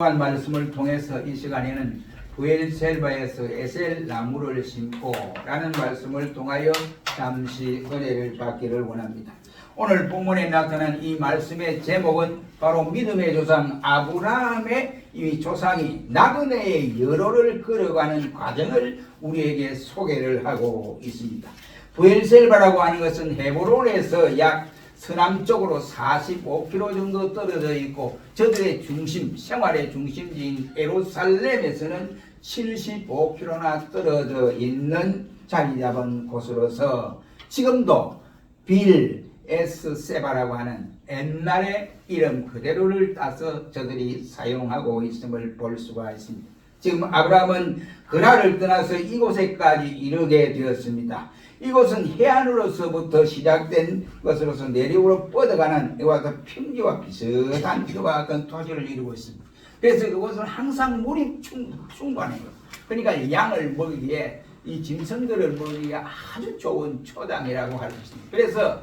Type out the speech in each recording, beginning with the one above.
말씀을 통해서 이 시간에는 부엘셀바에서 에셀 나무를 심고 라는 말씀을 통하여 잠시 은혜를 받기를 원합니다. 오늘 본문에 나타난 이 말씀의 제목은 바로 믿음의 조상 아브라함의 이 조상이 나그네의 여로를 걸어가는 과정을 우리에게 소개를 하고 있습니다. 부엘셀바라고 하는 것은 헤브론에서 약 서남쪽으로 45km 정도 떨어져 있고 저들의 중심, 생활의 중심지인 예루살렘에서는 75km나 떨어져 있는 자리 잡은 곳으로서 지금도 빌 에스세바라고 하는 옛날의 이름 그대로를 따서 저들이 사용하고 있음을 볼 수가 있습니다. 지금 아브라함은 그라를 떠나서 이곳에까지 이르게 되었습니다. 이곳은 해안으로서부터 시작된 것으로서 내륙으로 뻗어가는 이와 같은 평지와 비슷한 이와 같은 토지를 이루고 있습니다. 그래서 그곳은 항상 물이 충분해요. 그러니까 양을 먹이기에 이 짐승들을 먹이기에 아주 좋은 초당이라고 할 수 있습니다. 그래서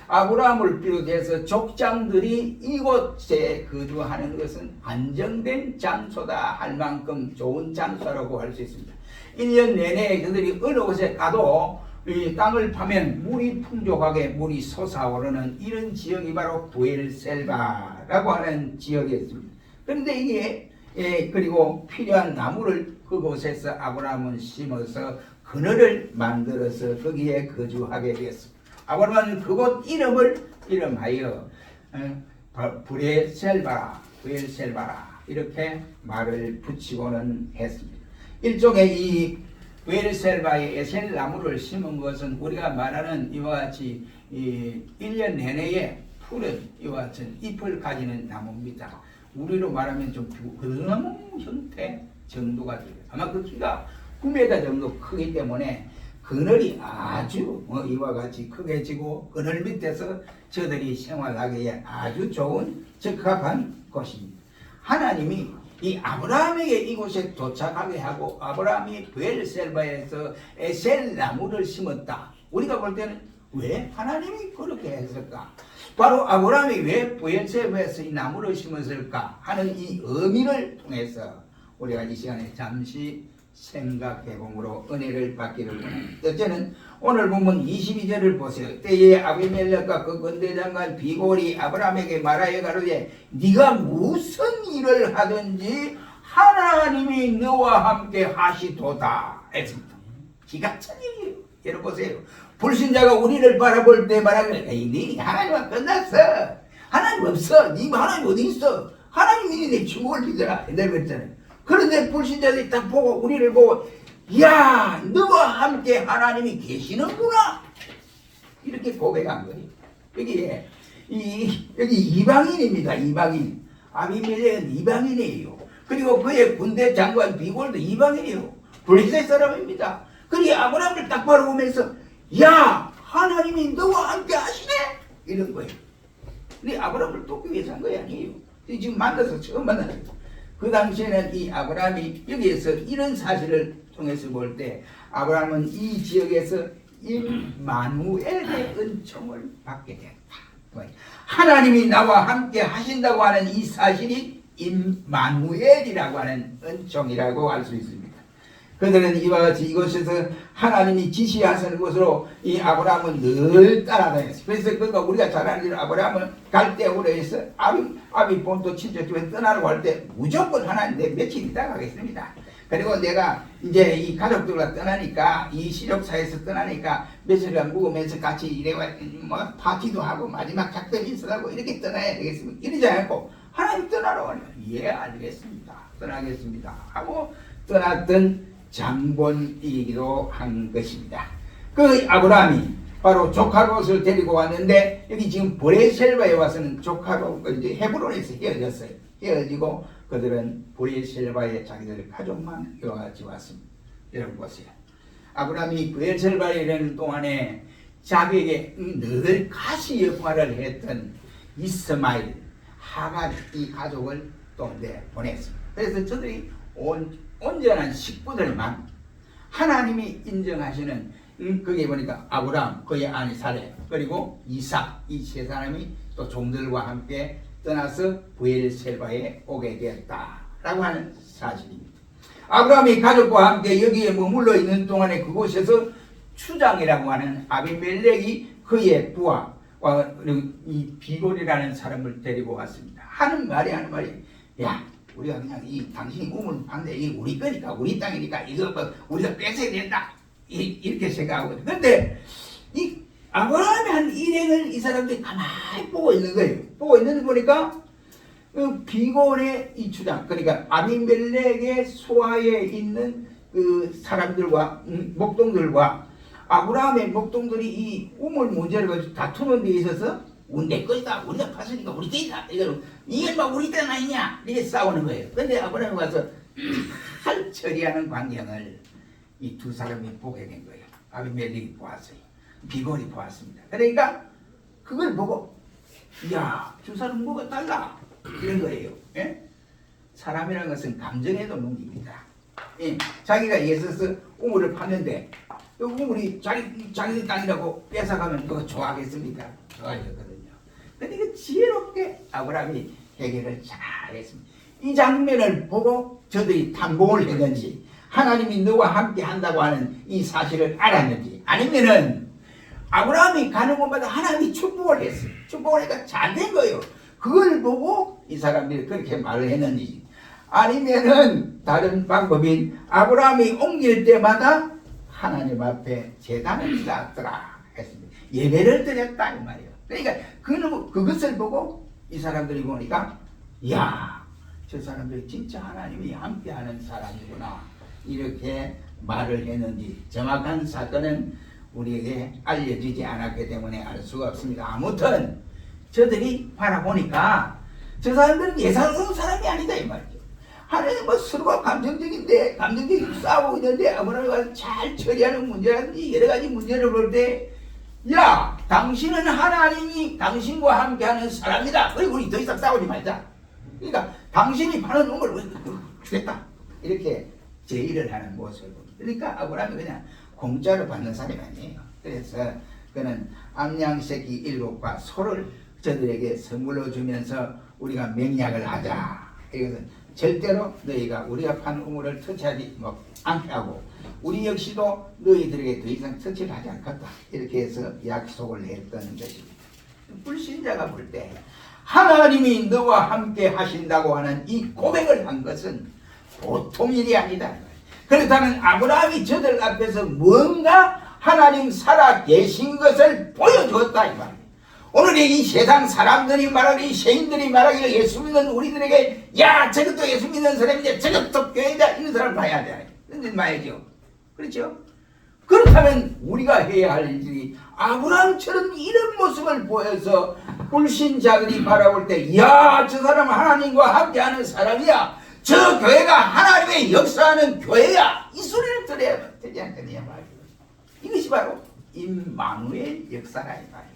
아브라함을 비롯해서 족장들이 이곳에 거주하는 것은 안정된 장소다 할 만큼 좋은 장소라고 할 수 있습니다. 1년 내내 그들이 어느 곳에 가도 이 땅을 파면 물이 풍족하게 물이 솟아오르는 이런 지역이 바로 부엘셀바라고 하는 지역이었습니다. 그런데 이게 그리고 필요한 나무를 그곳에서 아브라함은 심어서 그늘을 만들어서 거기에 거주하게 되었습니다. 아브라함은 그곳 이름하여 부엘셀바라 이렇게 말을 붙이고는 했습니다. 일종의 이 부엘셀바에 에셀 나무를 심은 것은 우리가 말하는 이와 같이 1년 내내에 푸른 이와 같은 잎을 가지는 나무입니다. 우리로 말하면 좀 그나무 형태 정도가 돼요. 아마 그 키가 9m 정도 크기 때문에 그늘이 아주 이와 같이 크게 지고 그늘 밑에서 저들이 생활하기에 아주 좋은 적합한 곳입니다. 하나님이 이 아브라함에게 이곳에 도착하게 하고 아브라함이 부엘셀바에서 에셀 나무를 심었다. 우리가 볼 때는 왜 하나님이 그렇게 했을까? 바로 아브라함이 왜 부엘셀바에서 이 나무를 심었을까 하는 이 의미를 통해서 우리가 이 시간에 잠시 생각해봄으로 은혜를 받기를 원합니다. 첫째는 오늘 본문 22절을 보세요. 때에 아비멜렉과 그 군대장관 비골이 아브라함에게 말하여 가로되 네가 무슨 일을 하든지 하나님이 너와 함께 하시도다 했습니다. 기가 찬 일이에요. 여러분 보세요. 불신자가 우리를 바라볼 때 말하면 네 하나님은 끝났어. 하나님 없어. 네 하나님 어디 있어. 하나님이 내 주먹을 믿어라. 옛날에 그랬잖아요. 그런데 불신자들이 딱 보고 우리를 보고 야 너와 함께 하나님이 계시는구나 이렇게 고백한 거예요. 여기 이방인입니다. 이방인. 아비멜렉은 이방인이에요. 그리고 그의 군대 장관 비골도 이방인이에요. 블레셋 사람입니다. 그리고 아브라함을 딱 바라보면서 야 하나님이 너와 함께 하시네 이런 거예요. 근데 아브라함을 돕기 위해서 한 거야 아니에요. 지금 만나서 처음 만나는 거예요. 그 당시에는 이 아브라함이 여기에서 이런 사실을 통해서 볼 때 아브라함은 이 지역에서 임마누엘의 은총을 받게 됐다. 하나님이 나와 함께 하신다고 하는 이 사실이 임마누엘이라고 하는 은총이라고 할 수 있습니다. 그들은 이와 같이 이곳에서 하나님이 지시하시는 곳으로 이 아브라함은 늘 따라다녔어요. 그래서 그러니까 우리가 잘 아는 대로 아브라함은 갈대우르에서 아비 본토 친척집에 떠나려고 할 때 무조건 하나님 내 며칠 있다 가겠습니다. 그리고 내가 이제 이 가족들과 떠나니까 이 시력사에서 떠나니까 며칠간 묵으면서 같이 이래와 뭐 파티도 하고 마지막 작전이 있어가고 이렇게 떠나야 되겠습니다. 이러지 않고 하나님 떠나라고 하니까 예 알겠습니다. 떠나겠습니다. 하고 떠났던 장본이기도 한 것입니다. 그 아브라함이 바로 조카롯을 데리고 왔는데 여기 지금 부엘셀바에 와서는 조카롯 이제 헤브론에서 헤어졌어요. 헤어지고 그들은 부엘셀바에 자기들 가족만 이와 같이 왔습니다. 여러분 보세요. 아브라함이 부엘셀바에 있는 동안에 자기에게 늘 가시 역할을 했던 이스마일 하갈 이 가족을 또 보냈습니다. 그래서 저들이 온전한 식구들만 하나님이 인정하시는 거기에 보니까 아브라함 그의 아내 사레 그리고 이삭 이 세 사람이 또 종들과 함께 떠나서 부엘셀바에 오게 되었다. 라고 하는 사실입니다. 아브라함이 가족과 함께 여기에 머물러 있는 동안에 그곳에서 추장이라고 하는 아비멜렉이 그의 부하와 이 비골이라는 사람을 데리고 왔습니다. 하는 말이 야, 우리가 그냥 이 당신이 우물 판데 이게 우리 거니까 우리 땅이니까 이거 뭐 우리가 뺏어야 된다 이렇게 생각하고, 근데 이 아브라함의 한 일행을 이 사람들이 가만히 보고 있는 거예요. 보고 있는 거 보니까 비골의 이 주장, 그러니까 아비멜렉의 소하에 있는 그 사람들과 목동들과 아브라함의 목동들이 이 우물 문제를 가지고 다투는 데 있어서 내 것이다, 우리가 팠으니까 우리 땅이다, 이게 막 우리 땅 아니냐 이렇게 싸우는 거예요. 근데 아브라함이 와서 잘 처리하는 광경을 이 두 사람이 보게 된 거예요. 아비멜렉이 보았어요. 비골이 보았습니다. 그러니까 그걸 보고 야, 두 사람 뭐가 달라 이런 거예요. 예? 사람이라는 것은 감정에도 넘깁니다. 예, 자기가 예서서 우물을 팠는데 우물이 자기 땅이라고 뺏어가면 그거 좋아하겠습니까? 좋아하겠거든요. 근데 그 지혜롭게 아브라함이 해결을 잘 했습니다. 이 장면을 보고 저들이 탐복을 했는지, 하나님이 너와 함께 한다고 하는 이 사실을 알았는지, 아니면은 아브라함이 가는 곳마다 하나님이 축복을 했어요. 축복을 하니까 잘 된 거예요. 그걸 보고 이 사람들이 그렇게 말을 했는지, 아니면은 다른 방법인 아브라함이 옮길 때마다 하나님 앞에 제단을 쌓았더라 했습니다. 예배를 드렸다 이 말이에요. 그러니까 그것을 보고 이 사람들이 보니까 야, 저 사람들이 진짜 하나님이 함께하는 사람이구나 이렇게 말을 했는지, 정확한 사건은 우리에게 알려지지 않았기 때문에 알 수가 없습니다. 아무튼 저들이 바라보니까 저 사람들은 예사로운 사람이 아니다 이 말이죠. 하나님 뭐 서로가 감정적인데 싸우고 있는데 아브라함이 잘 처리하는 문제라든지 여러 가지 문제를 볼 때, 야, 당신은 하나님이 당신과 함께하는 사람이다. 그리고 우리 더 이상 싸우지 말자. 그러니까 당신이 파는 놈을 주겠다. 이렇게 제의를 하는 모습을 봅니다. 그러니까 아브라함이 그냥 공짜로 받는 사람이 아니에요. 그래서 그는 암양새끼 7과 소를 저들에게 선물로 주면서 우리가 맹약을 하자. 이것은 절대로 너희가 우리가 판 우물을 터치하지 않게 하고 우리 역시도 너희들에게 더 이상 터치를 하지 않겠다. 이렇게 해서 약속을 했던 것입니다. 불신자가 볼 때 하나님이 너와 함께 하신다고 하는 이 고백을 한 것은 보통 일이 아니다. 그렇다면 아브라함이 저들 앞에서 뭔가 하나님 살아 계신 것을 보여주었다 이 말이에요. 오늘 이 세상 사람들이 말하기, 세인들이 말하기를 예수 믿는 우리들에게 야, 저것도 예수 믿는 사람인데 저것도 교회다 이런 사람 봐야 돼. 그런 말이죠. 그렇죠? 그렇다면 우리가 해야 할 일들이 아브라함처럼 이런 모습을 보여서 불신자들이 바라볼 때 야, 저 사람은 하나님과 함께하는 사람이야, 저 교회가 하나님의 역사하는 교회야, 이 소리를 들어야 되지 않겠냐 말이에요. 이것이 바로 임마누엘 역사라 이 말이에요.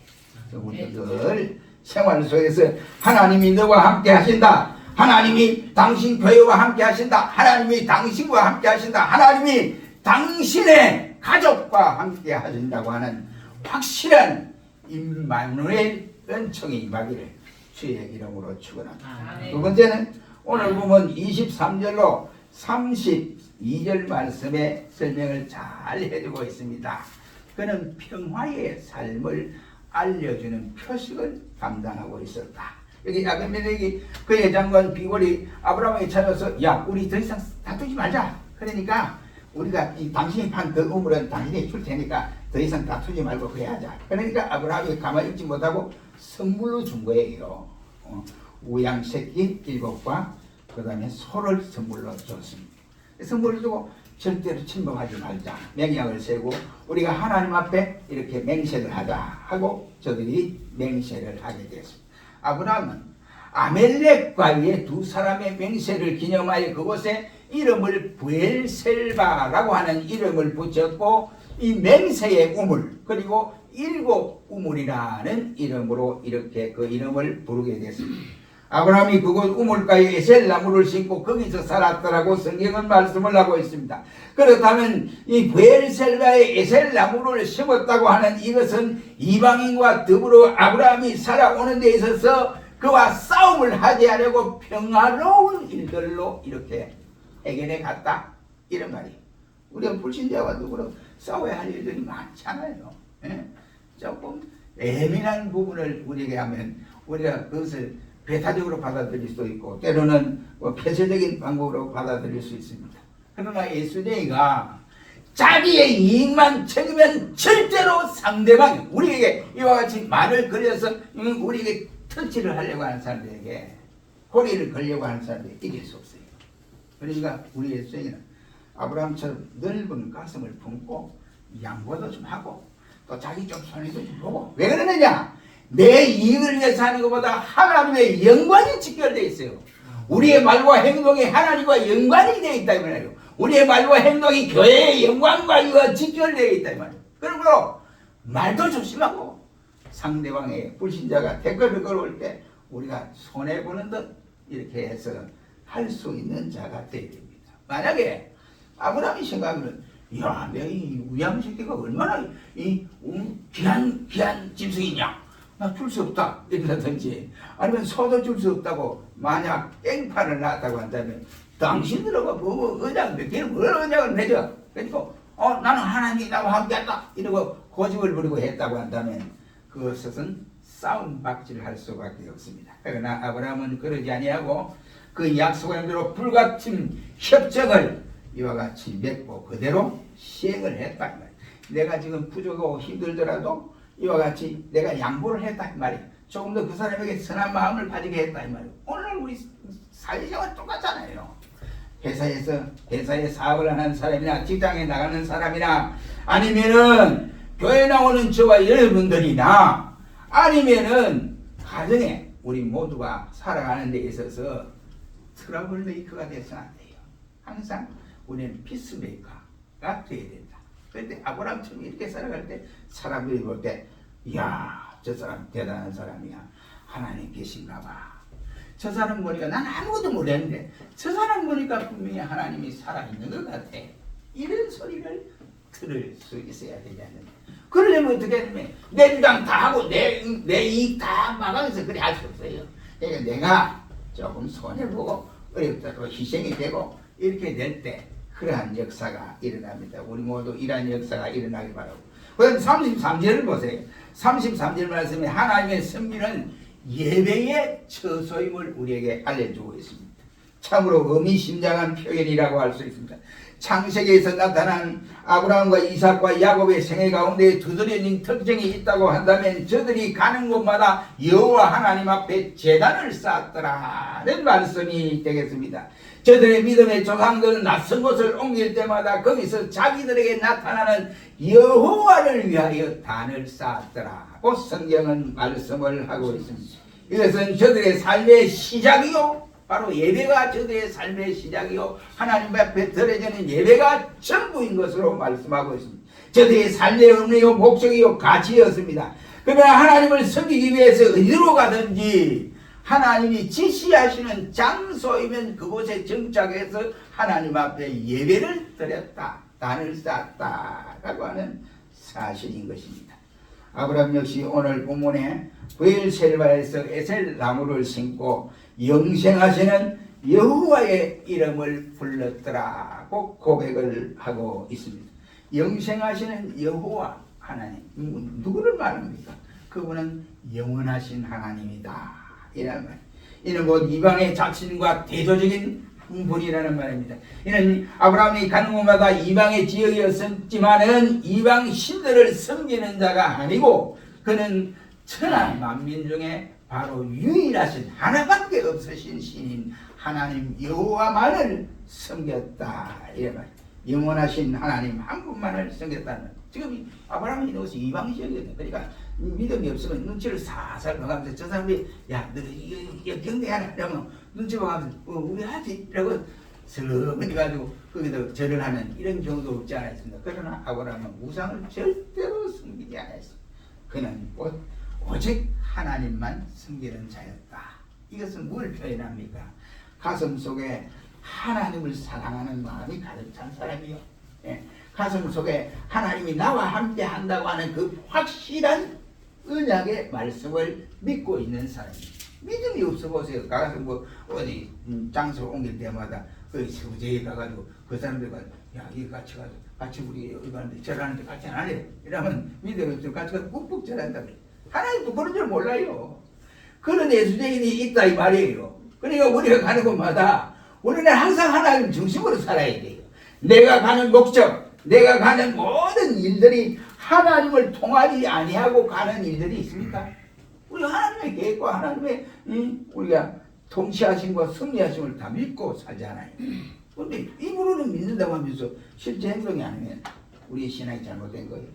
우리 늘 생활 속에서 하나님이 너와 함께 하신다, 하나님이 당신 교회와 함께 하신다, 하나님이 당신과 함께 하신다, 하나님이 당신의 가족과 함께 하신다고 하는 확실한 임마누엘 은총이 임하기를 주의 이름으로 축원합니다. 두 번째는 오늘 보면 23절로 32절 말씀의 설명을 잘 해주고 있습니다. 그는 평화의 삶을 알려주는 표식을 감당하고 있었다. 여기 아비멜렉이 그의 장관 비골이 아브라함에게 찾아서 야, 우리 더 이상 다투지 말자. 그러니까 우리가 이 당신이 판 그 우물은 당신이 줄 테니까 더 이상 다투지 말고 그래 하자. 그러니까 아브라함이 가만히 있지 못하고 선물로 준 거예요. 우양 새끼 7과 그 다음에 소를 선물로 줬습니다. 선물을 주고 절대로 침범하지 말자, 맹약을 세고 우리가 하나님 앞에 이렇게 맹세를 하자 하고 저들이 맹세를 하게 되었습니다. 아브라함은 아멜렉과의 두 사람의 맹세를 기념하여 그곳에 이름을 부엘셀바라고 하는 이름을 붙였고, 이 맹세의 우물 그리고 7 우물이라는 이름으로 이렇게 그 이름을 부르게 됐습니다. 아브라함이 그곳 우물가에 에셀 나무를 심고 거기서 살았더라고 성경은 말씀을 하고 있습니다. 그렇다면 이 부엘셀바에 에셀 나무를 심었다고 하는 이것은 이방인과 더불어 아브라함이 살아오는 데 있어서 그와 싸움을 하지 않으려고 평화로운 일들로 이렇게 해결해 갔다. 이런 말이에요. 우리가 불신자와 누구로 싸워야 할 일들이 많잖아요. 예? 조금 예민한 부분을 우리에게 하면 우리가 그것을 배타적으로 받아들일 수도 있고 때로는 폐쇄적인 방법으로 받아들일 수 있습니다. 그러나 예수님이가 자기의 이익만 챙기면 절대로 상대방이 우리에게 이와 같이 말을 걸려서 우리에게 터치를 하려고 하는 사람들에게 고리를 걸려고 하는 사람들에게 이길 수 없어요. 그러니까 우리 예수님은 아브라함처럼 넓은 가슴을 품고 양보도 좀 하고 또 자기 좀 손해도 좀 보고 왜 그러느냐? 내 이익을 위해서 하는 것보다 하나님의 영광이 직결되어 있어요. 우리의 말과 행동이 하나님과 연관이 되어 있다 이 말이에요. 우리의 말과 행동이 교회의 영광과 직결되어 있다 이 말이에요. 그러므로 말도 조심하고 상대방의 불신자가 댓글을 걸어올 때 우리가 손해보는 듯 이렇게 해서 할 수 있는 자가 되어야 됩니다. 만약에 아브라함이 생각하면 야, 내가 이 우양새끼가 얼마나 귀한 짐승이냐, 나 줄 수 없다 이런다든지 아니면 소도 줄 수 없다고 만약 땡판을 놨다고 한다면 당신들하고 뭐 언약 몇 개는 뭘 언약을 맺어. 그러니까 나는 하나님이 나와 함께한다 이러고 고집을 부리고 했다고 한다면 그것은 싸움 박질을 할 수밖에 없습니다. 그러나 아브라함은 그러지 아니하고 그 약속한 대로 불같은 협정을 이와 같이 맺고 그대로 시행을 했다 이 말이에요. 내가 지금 부족하고 힘들더라도 이와 같이 내가 양보를 했다 이 말이에요. 조금 더 그 사람에게 선한 마음을 가지게 했다 이 말이에요. 오늘 우리 사회생활 똑같잖아요. 회사에 사업을 하는 사람이나 직장에 나가는 사람이나 아니면은 교회 나오는 저와 여러분들이나 아니면은 가정에 우리 모두가 살아가는 데 있어서 트러블 메이커가 돼서는 안 돼요. 항상 우리는 피스메이커가 돼야 된다. 그런데 아브라함처럼 이렇게 살아갈 때 사람들이 볼 때 이야, 저 사람 대단한 사람이야. 하나님 계신가 봐. 저 사람 보니까 난 아무것도 모르겠는데 저 사람 보니까 분명히 하나님이 살아있는 것 같아. 이런 소리를 들을 수 있어야 되지 않느냐. 그러려면 어떻게 하냐면 내 주장 다 하고 내 이익 다 막아서 그래 할 수 없어요. 그러니까 내가 조금 손해보고 어렵다고 희생이 되고 이렇게 될 때 그러한 역사가 일어납니다. 우리 모두 이러한 역사가 일어나길 바라고. 그럼 33절을 보세요. 33절 말씀에 하나님의 섬기는 예배의 처소임을 우리에게 알려주고 있습니다. 참으로 의미심장한 표현이라고 할 수 있습니다. 창세기에서 나타난 아브라함과 이삭과 야곱의 생애 가운데 두드러진 특징이 있다고 한다면 저들이 가는 곳마다 여호와 하나님 앞에 제단을 쌓았더라는 말씀이 되겠습니다. 저들의 믿음의 조상들은 낯선 곳을 옮길 때마다 거기서 자기들에게 나타나는 여호와를 위하여 단을 쌓았더라고 성경은 말씀을 하고 있습니다. 이것은 저들의 삶의 시작이요, 바로 예배가 저들의 삶의 시작이요 하나님 앞에 드려지는 예배가 전부인 것으로 말씀하고 있습니다. 저들의 삶의 의미요 목적이요 가치였습니다. 그러나 하나님을 섬기기 위해서 어디로 가든지 하나님이 지시하시는 장소이면 그곳에 정착해서 하나님 앞에 예배를 드렸다, 단을 쌓았다라고 하는 사실인 것입니다. 아브라함 역시 오늘 본문에 브엘셀바에서 에셀 나무를 심고 영생하시는 여호와의 이름을 불렀더라고 고백을 하고 있습니다. 영생하시는 여호와 하나님, 누구를 말합니까? 그분은 영원하신 하나님이다 이라는 말. 이는 곧 이방의 자신과 대조적인 분이라는 말입니다. 이는 아브라함이 가는 곳마다 이방의 지역이었지만은 이방 신들을 섬기는 자가 아니고 그는 천하 만민 중에 바로 유일하신 하나밖에 없으신 신인 하나님 여호와만을 섬겼다 이래 말. 영원하신 하나님 한 분만을 섬겼다는. 지금 아브라함이 이것이 이방 지역이거든요. 그러니까 믿음이 없으면 눈치를 살살 봐가면서 저 사람이 야, 너 이거 경배하려면 눈치 봐가면서 우리 하지? 이라고 슬그머니 가지고 거기다 절을 하는 이런 경우도 없지 않았습니다. 그러나 아브라함은 우상을 절대로 섬기지 않았습니다. 그는 오직 하나님만 섬기는 자였다. 이것은 뭘 표현합니까? 가슴 속에 하나님을 사랑하는 마음이 가득 찬 사람이요. 예. 가슴 속에 하나님이 나와 함께 한다고 하는 그 확실한 언약의 말씀을 믿고 있는 사람입니다. 믿음이 없어 보세요. 가서 뭐 어디 장소를 옮길 때마다 그 서재에 가가지고 그 사람들과 야 이거 같이 가서 같이 우리 여기 가는데 절하는데 같이 안 할래? 이러면 믿음이 없어 같이 가서 꾹꾹 절한다 그래. 하나님도 그런 줄 몰라요. 그런 예수쟁이이 있다 이 말이에요. 그러니까 우리가 가는 곳마다 우리는 항상 하나님 중심으로 살아야 돼요. 내가 가는 목적, 내가 가는 모든 일들이 하나님을 통하지 아니하고 가는 일들이 있습니까? 우리 하나님의 계획과 하나님의 우리가 통치하심과 승리하심을 다 믿고 살잖아요. 그런데 입으로는 믿는다고 하면서 실제 행동이 아니면 우리 신앙이 잘못된 거예요.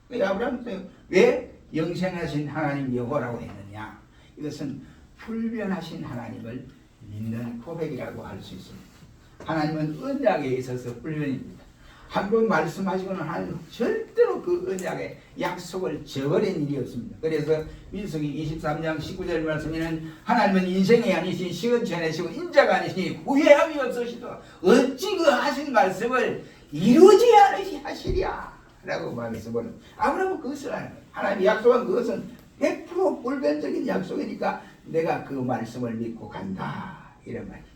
그러니까 아브라함은 왜 영생하신 하나님 여호와라고 했느냐? 이것은 불변하신 하나님을 믿는 고백이라고 할 수 있습니다. 하나님은 언약에 있어서 불변입니다. 한 번 말씀하시고는 하나님 절대로 그 언약의 약속을 저버린 일이 없습니다. 그래서 민수기 23장 19절 말씀에는 하나님은 인생이 아니신 시건천하시고 인자가 아니시니 후회함이 없으시다. 어찌 그 하신 말씀을 이루지 않으시 하시랴 라고 말씀을 아브라함은 그것을 아는 거예요. 하나님이 약속한 그것은 100% 불변적인 약속이니까 내가 그 말씀을 믿고 간다 이런 말이에요.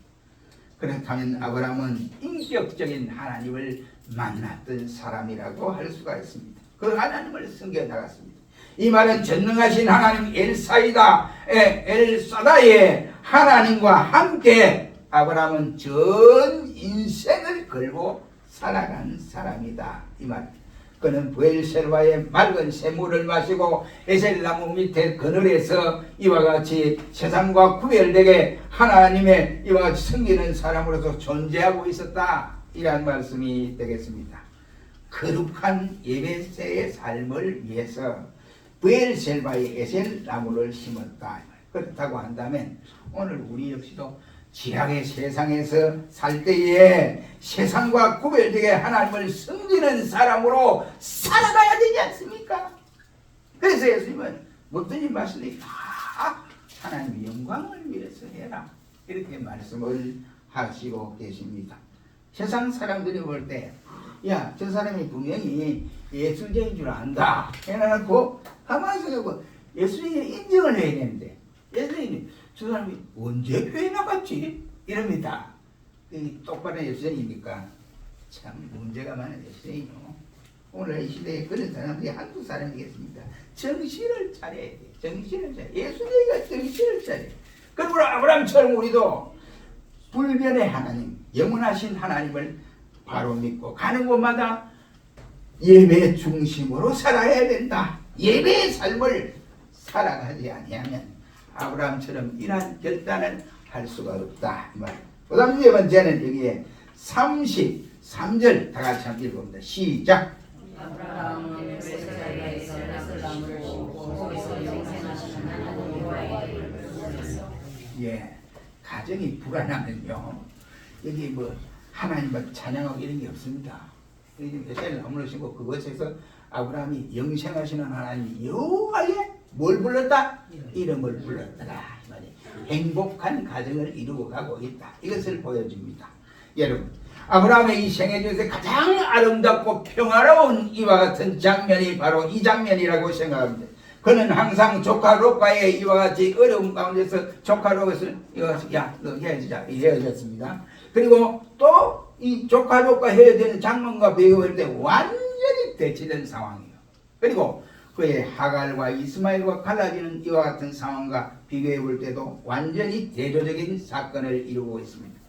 그렇다면 아브라함은 인격적인 하나님을 만났던 사람이라고 할 수가 있습니다. 그 하나님을 섬겨나갔습니다. 이 말은 전능하신 하나님 엘사다의 하나님과 함께 아브라함은 전 인생을 걸고 살아간 사람이다 이 말입니다. 그는 브엘셀바의 맑은 샘물을 마시고 에셀나무 밑에 그늘에서 이와 같이 세상과 구별되게 하나님의 이와 같이 섬기는 사람으로서 존재하고 있었다 이란 말씀이 되겠습니다. 거룩한 예배새의 삶을 위해서 브엘셀바의 에셀나무를 심었다. 그렇다고 한다면 오늘 우리 역시도 지향의 세상에서 살 때에 세상과 구별되게 하나님을 섬기는 사람으로 살아가야 되지 않습니까? 그래서 예수님은 뭐든지 말씀이 다 하나님의 영광을 위해서 해라 이렇게 말씀을 하시고 계십니다. 세상 사람들이 볼 때 야, 저 사람이 분명히 예수쟁인 줄 안다 해놓고 가만히 생각하고 예수님이 인정을 해야 되는데 예수님이 저 사람이 언제 교회 나갔지? 이럽니다. 똑바른 예수쟁이니까 참 문제가 많은 예수쟁이요. 오늘 이 시대에 그런 사람들이 한두 사람이겠습니다. 정신을 차려야 돼. 정신을 차려. 예수쟁이가 정신을 차려. 그러므로 아브라함처럼 우리도 불변의 하나님, 영원하신 하나님을 바로 믿고 가는 곳마다 예배 중심으로 살아야 된다. 예배의 삶을 살아가지 아니하면 아브라함처럼 이러한 결단을 할 수가 없다. 그 다음 네 번째는 여기에 33절 다 같이 한번 읽어봅니다. 시작. 아브라함은 베르사다에서 나무를 심고 거기서 영생하시는 하나님 여호와의 이름을 불렀어. 예, 가정이 불안하면요 여기 뭐 하나님을 찬양하고 이런 게 없습니다. 여기 에셀 나무를 심고 그것에서 아브라함이 영생하시는 하나님 여호와의 뭘 불렀다? 이름을 불렀더라. 행복한 가정을 이루고 가고 있다. 이것을 보여줍니다. 여러분, 아브라함의 이 생애 중에서 가장 아름답고 평화로운 이와 같은 장면이 바로 이 장면이라고 생각합니다. 그는 항상 조카 롯과의 이와 같이 어려운 가운데서 조카 롯을 야, 너 헤어지자. 헤어졌습니다. 그리고 또 이 조카 롯과 헤어지는 장면과 비교할 때 완전히 대치된 상황이에요. 그리고 그의 하갈과 이스마엘과 갈라지는 이와 같은 상황과 비교해 볼 때도 완전히 대조적인 사건을 이루고 있습니다.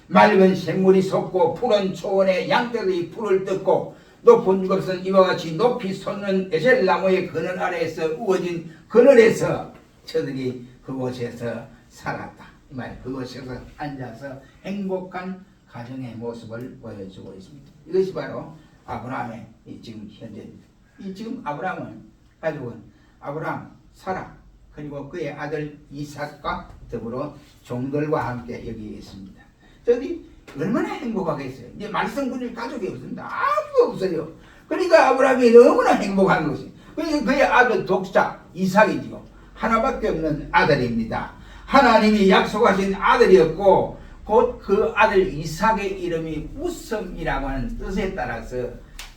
맑은 샘물이 솟고 푸른 초원에 양떼들이 풀을 뜯고 높은 것은 이와 같이 높이 솟는 에셀나무의 그늘 아래에서 우거진 그늘에서 저들이 그곳에서 살았다. 이 말 그곳에서 앉아서 행복한 가정의 모습을 보여주고 있습니다. 이것이 바로 아브라함의 지금 현재입니다. 이 지금 아브라함은 가족은 아브라함, 사라 그리고 그의 아들 이삭과 더불어 종들과 함께 여기 있습니다. 저들이 얼마나 행복하겠어요. 이제 말썽꾸질 가족이 없습니다. 아무도 없어요. 그러니까 아브라함이 너무나 행복한 것이. 그러니까 그의 아들 독자 이삭이지요. 하나밖에 없는 아들입니다. 하나님이 약속하신 아들이었고 곧 그 아들 이삭의 이름이 웃음이라고 하는 뜻에 따라서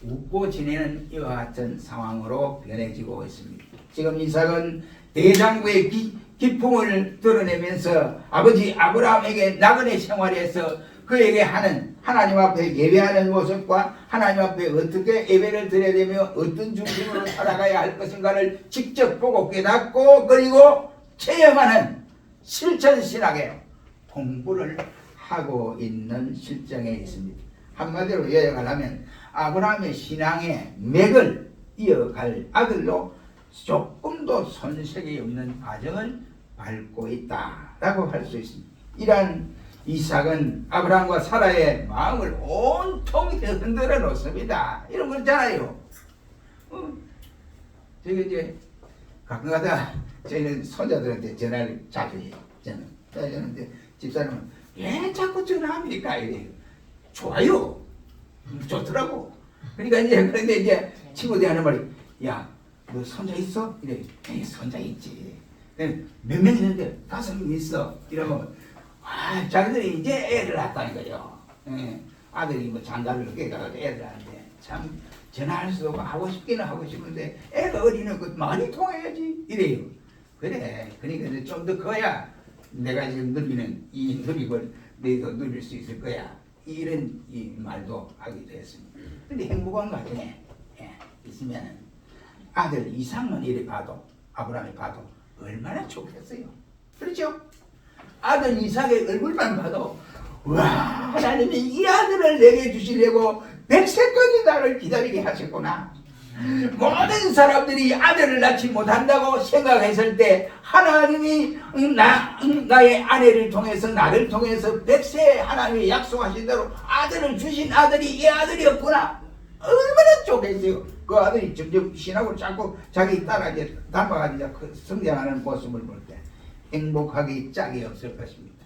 웃고 지내는 이와 같은 상황으로 변해지고 있습니다. 지금 이삭은 대장부의 기품을 드러내면서 아버지 아브라함에게 나그네 생활에서 그에게 하는 하나님 앞에 예배하는 모습과 하나님 앞에 어떻게 예배를 드려야 되며 어떤 중심으로 살아가야 할 것인가를 직접 보고 깨닫고 그리고 체험하는 실천 신학의 공부를 하고 있는 실정에 있습니다. 한마디로 요약하려면 아브라함의 신앙의 맥을 이어갈 아들로 조금도 손색이 없는 과정을 밟고 있다라고 할 수 있습니다. 이러한 이삭은 아브라함과 사라의 마음을 온통 흔들어 놓습니다. 이런 거 있잖아요. 저기 이제 가끔가다 저희는 손자들한테 전화를 자주 해요. 저는 집사람은 왜 자꾸 전화합니까? 이래요. 좋아요. 좋더라고. 그러니까 이제 그런데 이제 친구들이 하는 말이 야, 너 손자 있어? 이래. 에이, 손자 있지. 몇 명 있는데 5명 있어. 이러면 자기들이 이제 애를 낳았다니까요. 아들이 뭐 장가를 늦게 가가지고 애를 낳았는데 참 전화할 수도 없고 하고 싶기는 하고 싶은데 애가 어리는 그 말이 통해야지 이래요. 그래. 그러니까 이제 좀 더 커야 내가 지금 누리는 이 누림을 너희도 누릴 수 있을 거야. 이런 이 말도 하기도 했습니다. 근데 행복한 가정에 있으면 아들 이상은 이리 봐도 아브라함이 봐도 얼마나 좋겠어요. 그렇죠? 아들 이삭의 얼굴만 봐도 와 하나님이 이 아들을 내게 주시려고 100세까지 나를 기다리게 하셨구나. 모든 사람들이 아들을 낳지 못한다고 생각했을 때 하나님이 나의 아내를 통해서 나를 통해서 100세 하나님이 약속하신 대로 아들을 주신 아들이 이 아들이었구나. 얼마나 좋겠어요. 그 아들이 점점 신학으로 자꾸 자기 따라 이제 닮아가지고 성장하는 모습을 볼 때 행복하기 짝이 없을 것입니다.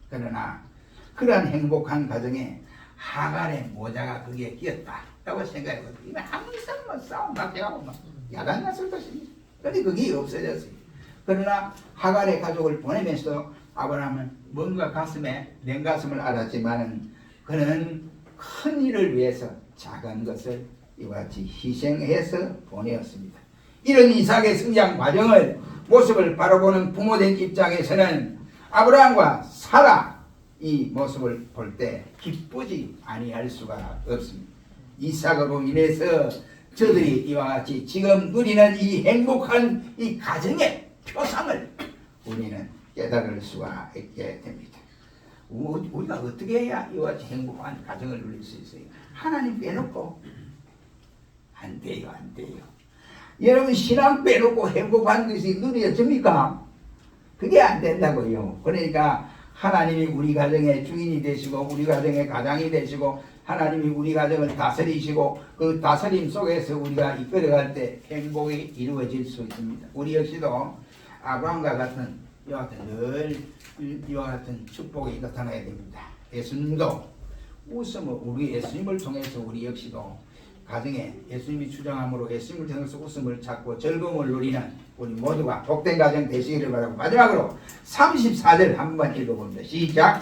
그러나 그러한 행복한 가정에 하갈의 모자가 거기에 끼었다라고 생각했거든요. 이건 항상 뭐 싸움 박해하고 막 야단 났을 것입니다. 그런데 그게 없어졌어요. 그러나 하갈의 가족을 보내면서 아브라함은 뭔가 가슴에 냉가슴을 알았지만은 그는 큰 일을 위해서 작은 것을 이와 같이 희생해서 보내었습니다. 이런 이삭의 성장 과정을 모습을 바라보는 부모된 입장에서는 아브라함과 사라 이 모습을 볼 때 기쁘지 아니할 수가 없습니다. 이삭으로 인해서 저들이 이와 같이 지금 누리는 이 행복한 이 가정의 표상을 우리는 깨달을 수가 있게 됩니다. 우리가 어떻게 해야 이와 같이 행복한 가정을 누릴 수 있어요? 하나님 빼놓고 안 돼요, 안 돼요. 여러분 신앙 빼놓고 행복한 것이 누려집니까? 그게 안 된다고요. 그러니까 하나님이 우리 가정의 주인이 되시고 우리 가정의 가장이 되시고 하나님이 우리 가정을 다스리시고 그 다스림 속에서 우리가 이끌어갈 때 행복이 이루어질 수 있습니다. 우리 역시도 아브라함과 같은 이와 같은 늘 이와 같은 축복이 나타나야 됩니다. 예수님도 웃음을 우리 예수님을 통해서 우리 역시도 가정에 예수님이 주장함으로 예수님을 통해서 웃음을 찾고 즐거움을 누리는 우리 모두가 복된 가정 되시기를 바라고 마지막으로 34절 한번 읽어봅니다. 시작.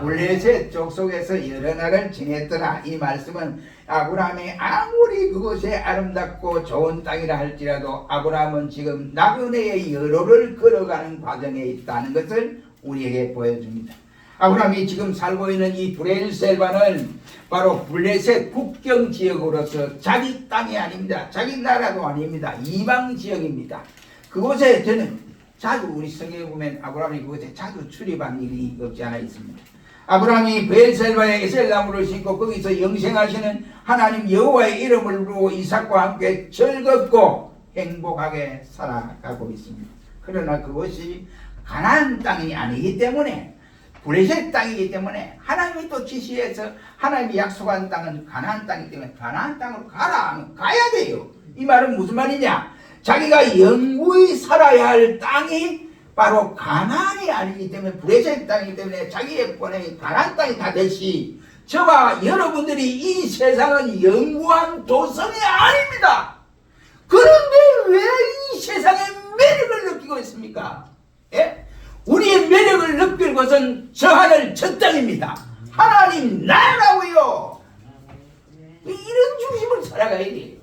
블레셋 족속에서 여러 날을 지냈더라. 이 말씀은 아브라함이 아무리 그곳에 아름답고 좋은 땅이라 할지라도 아브라함은 지금 나그네의 여로를 걸어가는 과정에 있다는 것을 우리에게 보여줍니다. 아브라함이 지금 살고 있는 이 브레일셀바는 바로 블레셋 국경 지역으로서 자기 땅이 아닙니다. 자기 나라도 아닙니다. 이방 지역입니다. 그곳에 저는 자주 우리 성경에 보면 아브라함이 그곳에 자주 출입한 일이 없지 않아 있습니다. 아브라함이 브엘셀바에 에셀나무를 심고 거기서 영생하시는 하나님 여호와의 이름을 부르고 이삭과 함께 즐겁고 행복하게 살아가고 있습니다. 그러나 그것이 가나안 땅이 아니기 때문에 블레셋 땅이기 때문에 하나님이 또 지시해서 하나님이 약속한 땅은 가나안 땅이기 때문에 가나안 땅으로 가야 돼요. 이 말은 무슨 말이냐? 자기가 영구히 살아야 할 땅이 바로 가나안이 아니기 때문에 블레셋 땅이기 때문에 자기의 본행이 가나안 땅이 다 되시 저와 여러분들이 이 세상은 영구한 도성이 아닙니다. 그런데 왜 이 세상의 매력을 느끼고 있습니까? 예? 우리의 매력을 느낄 것은 저 하늘 저 땅입니다. 하나님 나라고요. 이런 중심을 살아가야 돼요.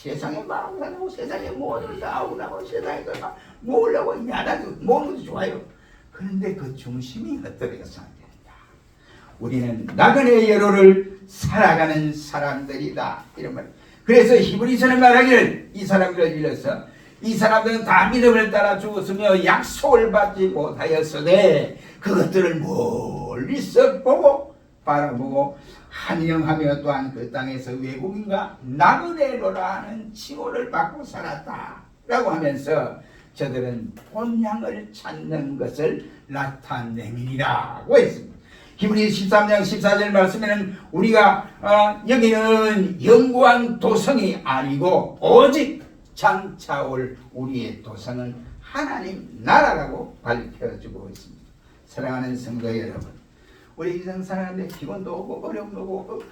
세상에 말하고 세상에 뭐를 다 하고 세상에서 다 모으려고 야단도 모으는 것도 좋아요. 그런데 그 중심이 흩어져서 안 된다. 우리는 나그네 여로를 살아가는 사람들이다. 이런 말. 그래서 히브리서는 말하기를 이 사람들을 일러서 이 사람들은 다 믿음을 따라 죽었으며 약속을 받지 못하였으되 그것들을 멀리서 보고 바라보고 한영하며 또한 그 땅에서 외국인과 나그네로라 하는 칭호를 받고 살았다 라고 하면서 저들은 본향을 찾는 것을 나타내미니라고 했습니다. 히브리 13장 14절 말씀에는 우리가 여기는 영구한 도성이 아니고 오직 장차올 우리의 도성은 하나님 나라라고 밝혀주고 있습니다. 사랑하는 성도 여러분, 우리 인생 살아가는데 기본도 오고 어려움도 오고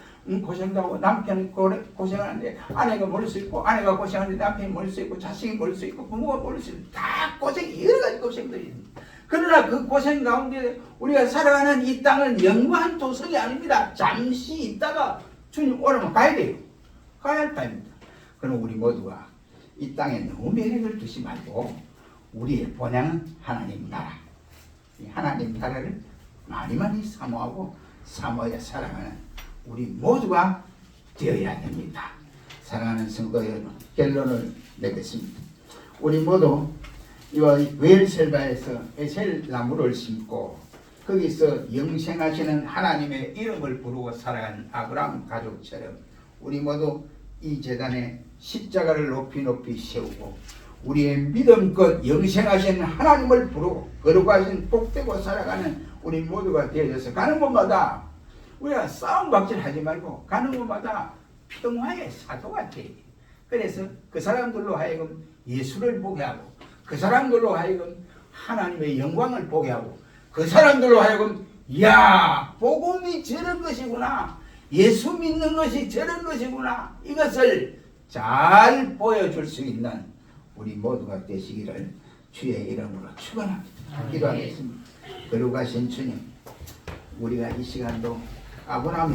고생도 하고 남편이 고생하는데 아내가 모를 수 있고 아내가 고생하는데 남편이 모를 수 있고 자식이 모를 수 있고 부모가 모를 수 있고 다 고생이 여러 가지 고생들이 있습니다. 그러나 그 고생 가운데 우리가 살아가는 이 땅은 영원한 도성이 아닙니다. 잠시 있다가 주님 오라면 가야 돼요. 가야 할 টা입니다. 그럼 우리 모두가 이 땅에 너무 매력을 두지 말고 우리의 본향은 하나님 나라. 이 하나님 나라를 많이 사모하고 사모하여 살아가는 우리 모두가 되어야 됩니다. 사랑하는 성도 여러분, 결론을 내겠습니다. 우리 모두 이 웰셀바에서 에셀 나무를 심고 거기서 영생하시는 하나님의 이름을 부르고 살아간 아브라함 가족처럼 우리 모두 이 제단에 십자가를 높이 세우고 우리의 믿음껏 영생하신 하나님을 부르고 거룩하신 복되고 살아가는 우리 모두가 되어져서 가는 곳마다 우리가 싸움 박질하지 말고 가는 곳마다 평화의 사도가 돼. 그래서 그 사람들로 하여금 예수를 보게 하고 그 사람들로 하여금 하나님의 영광을 보게 하고 그 사람들로 하여금 야 복음이 저런 것이구나, 예수 믿는 것이 저런 것이구나, 이것을 잘 보여줄 수 있는 우리 모두가 되시기를 주의 이름으로 축원합니다. 기도하겠습니다. 거룩하신 주님, 우리가 이 시간도 아브라함의